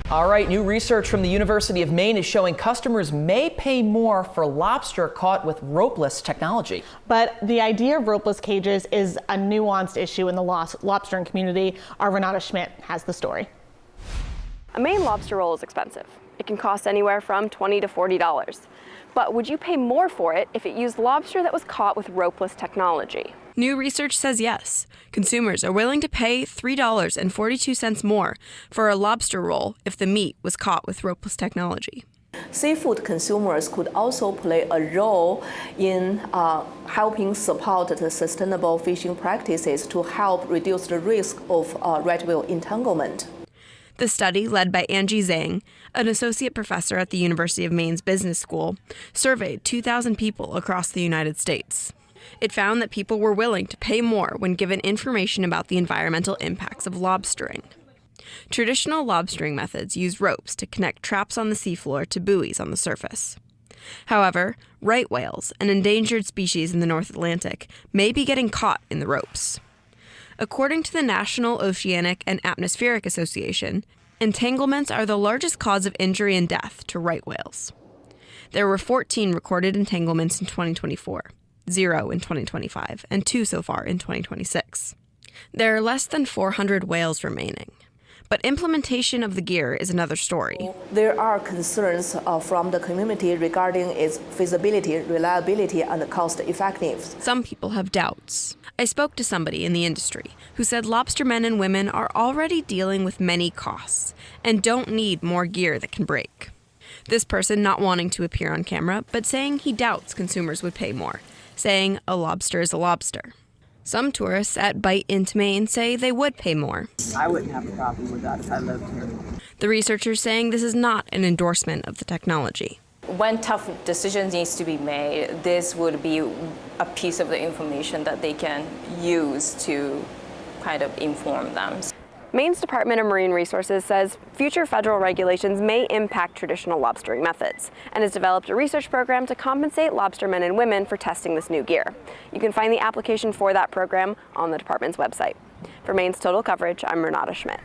All right, new research from the University of Maine is showing customers may pay more for lobster caught with ropeless technology. But the idea of ropeless cages is a nuanced issue in the lobstering community. Our Renata Schmidt has the story. A Maine lobster roll is expensive. It can cost anywhere from $20 to $40. But would you pay more for it if it used lobster that was caught with ropeless technology? New research says yes. Consumers are willing to pay $3.42 more for a lobster roll if the meat was caught with ropeless technology. Seafood consumers could also play a role in helping support the sustainable fishing practices to help reduce the risk of right whale entanglement. The study, led by Angie Zhang, an associate professor at the University of Maine's Business School, surveyed 2,000 people across the United States. It found that people were willing to pay more when given information about the environmental impacts of lobstering. Traditional lobstering methods use ropes to connect traps on the seafloor to buoys on the surface. However, right whales, an endangered species in the North Atlantic, may be getting caught in the ropes. According to the National Oceanic and Atmospheric Association, entanglements are the largest cause of injury and death to right whales. There were 14 recorded entanglements in 2024, 0 in 2025, and 2 so far in 2026. There are less than 400 whales remaining. But implementation of the gear is another story. There are concerns from the community regarding its feasibility, reliability, and cost effectiveness. Some people have doubts. I spoke to somebody in the industry who said lobstermen and women are already dealing with many costs and don't need more gear that can break. This person not wanting to appear on camera, but saying he doubts consumers would pay more, saying a lobster is a lobster. Some tourists at Bite into Maine say they would pay more. I wouldn't have a problem with that if I lived here. The researchers saying this is not an endorsement of the technology. When tough decisions needs to be made, this would be a piece of the information that they can use to kind of inform them. Maine's Department of Marine Resources says future federal regulations may impact traditional lobstering methods and has developed a research program to compensate lobstermen and women for testing this new gear. You can find the application for that program on the department's website. For Maine's Total Coverage, I'm Renata Schmidt.